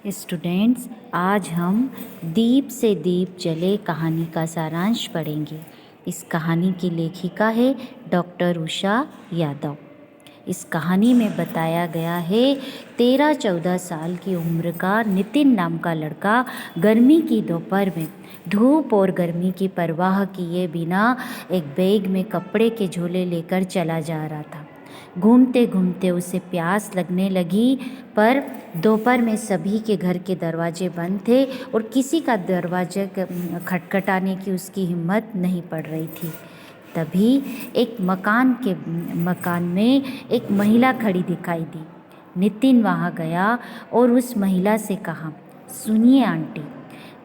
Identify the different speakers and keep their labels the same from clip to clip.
Speaker 1: Students, आज हम दीप से दीप जले कहानी का सारांश पढ़ेंगे। इस कहानी की लेखिका है डॉक्टर उषा यादव। इस कहानी में बताया गया है 13-14 साल की उम्र का नितिन नाम का लड़का गर्मी की दोपहर में धूप और गर्मी की परवाह किए बिना एक बैग में कपड़े के झोले लेकर चला जा रहा था। घूमते घूमते उसे प्यास लगने लगी, पर दोपहर में सभी के घर के दरवाजे बंद थे और किसी का दरवाजा खटखटाने की उसकी हिम्मत नहीं पड़ रही थी। तभी एक मकान में एक महिला खड़ी दिखाई दी। नितिन वहाँ गया और उस महिला से कहा, सुनिए आंटी।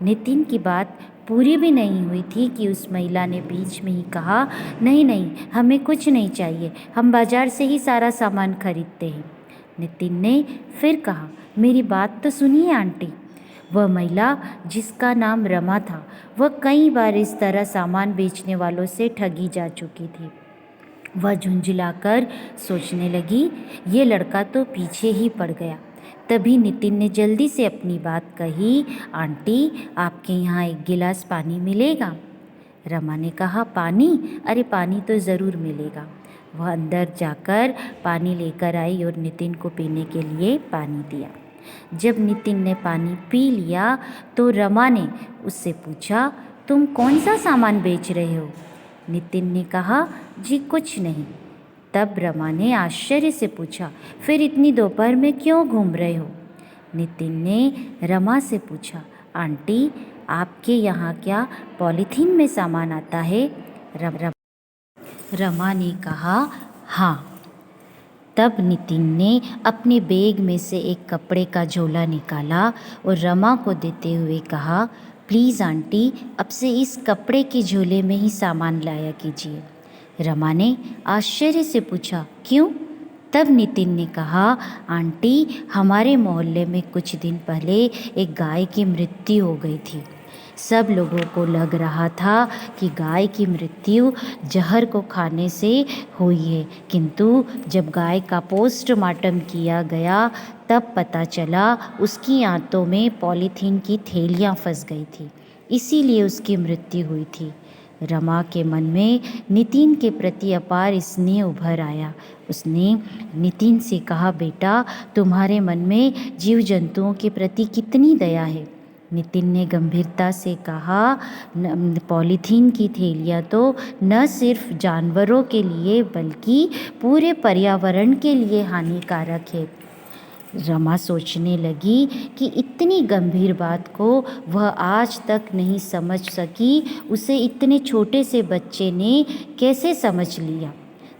Speaker 1: नितिन की बात पूरी भी नहीं हुई थी कि उस महिला ने बीच में ही कहा, नहीं नहीं, हमें कुछ नहीं चाहिए, हम बाजार से ही सारा सामान खरीदते हैं। नितिन ने फिर कहा, मेरी बात तो सुनिए आंटी। वह महिला, जिसका नाम रमा था, वह कई बार इस तरह सामान बेचने वालों से ठगी जा चुकी थी। वह झुंझलाकर सोचने लगी, ये लड़का तो पीछे ही पड़ गया। तभी नितिन ने जल्दी से अपनी बात कही, आंटी, आपके यहाँ एक गिलास पानी मिलेगा? रमा ने कहा, पानी? अरे पानी तो ज़रूर मिलेगा। वह अंदर जाकर पानी लेकर आई और नितिन को पीने के लिए पानी दिया। जब नितिन ने पानी पी लिया तो रमा ने उससे पूछा, तुम कौन सा सामान बेच रहे हो? नितिन ने कहा, जी कुछ नहीं। तब रमा ने आश्चर्य से पूछा, फिर इतनी दोपहर में क्यों घूम रहे हो? नितिन ने रमा से पूछा, आंटी, आपके यहाँ क्या पॉलीथीन में सामान आता है? रमा ने कहा, हाँ। तब नितिन ने अपने बैग में से एक कपड़े का झोला निकाला और रमा को देते हुए कहा, प्लीज़ आंटी, अब से इस कपड़े के झोले में ही सामान लाया कीजिए। रमा ने आश्चर्य से पूछा, क्यों? तब नितिन ने कहा, आंटी, हमारे मोहल्ले में कुछ दिन पहले एक गाय की मृत्यु हो गई थी। सब लोगों को लग रहा था कि गाय की मृत्यु जहर को खाने से हुई है, किंतु जब गाय का पोस्टमार्टम किया गया तब पता चला उसकी आंतों में पॉलीथीन की थैलियाँ फंस गई थी, इसीलिए उसकी मृत्यु हुई थी। रमा के मन में नितिन के प्रति अपार स्नेह उभर आया। उसने नितिन से कहा, बेटा, तुम्हारे मन में जीव जंतुओं के प्रति कितनी दया है। नितिन ने गंभीरता से कहा, पॉलीथीन की थैलियाँ तो न सिर्फ जानवरों के लिए बल्कि पूरे पर्यावरण के लिए हानिकारक है। रमा सोचने लगी कि इतनी गंभीर बात को वह आज तक नहीं समझ सकी, उसे इतने छोटे से बच्चे ने कैसे समझ लिया।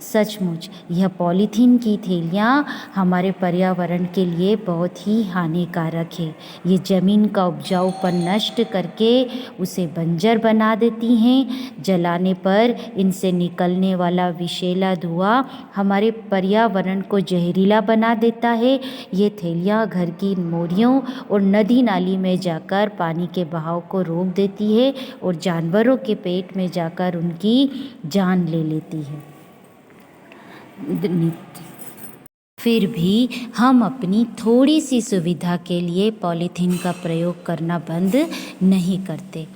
Speaker 1: सचमुच यह पॉलीथीन की थैलियाँ हमारे पर्यावरण के लिए बहुत ही हानिकारक है। ये ज़मीन का उपजाऊपन नष्ट करके उसे बंजर बना देती हैं। जलाने पर इनसे निकलने वाला विषैला धुआं हमारे पर्यावरण को जहरीला बना देता है। ये थैलियाँ घर की मोरियों और नदी नाली में जाकर पानी के बहाव को रोक देती है और जानवरों के पेट में जाकर उनकी जान ले लेती है। फिर भी हम अपनी थोड़ी सी सुविधा के लिए पॉलीथीन का प्रयोग करना बंद नहीं करते।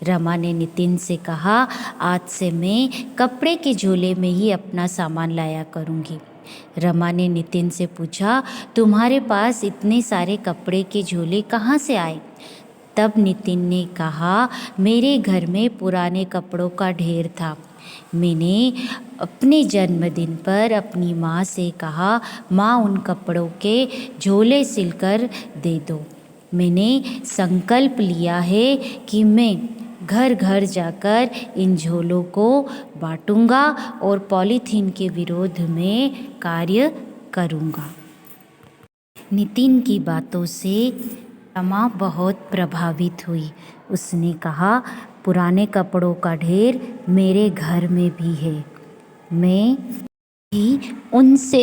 Speaker 1: रमा ने नितिन से कहा, आज से मैं कपड़े के झोले में ही अपना सामान लाया करूँगी। रमा ने नितिन से पूछा, तुम्हारे पास इतने सारे कपड़े के झोले कहाँ से आए? तब नितिन ने कहा, मेरे घर में पुराने कपड़ों का ढेर था। मैंने अपने जन्मदिन पर अपनी माँ से कहा, माँ, उन कपड़ों के झोले सिलकर दे दो। मैंने संकल्प लिया है कि मैं घर घर जाकर इन झोलों को बांटूंगा और पॉलीथीन के विरोध में कार्य करूंगा। नितिन की बातों से रमा बहुत प्रभावित हुई। उसने कहा, पुराने कपड़ों का ढेर मेरे घर में भी है। मैं भी उनसे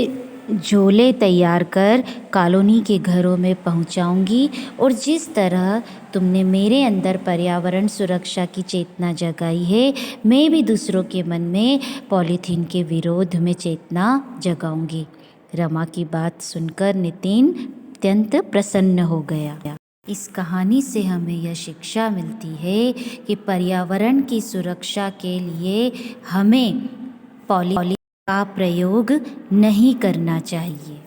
Speaker 1: झोले तैयार कर कॉलोनी के घरों में पहुंचाऊंगी और जिस तरह तुमने मेरे अंदर पर्यावरण सुरक्षा की चेतना जगाई है, मैं भी दूसरों के मन में पॉलीथीन के विरोध में चेतना जगाऊंगी। रमा की बात सुनकर नितिन अत्यंत प्रसन्न हो गया। इस कहानी से हमें यह शिक्षा मिलती है कि पर्यावरण की सुरक्षा के लिए हमें पॉलीथीन का प्रयोग नहीं करना चाहिए।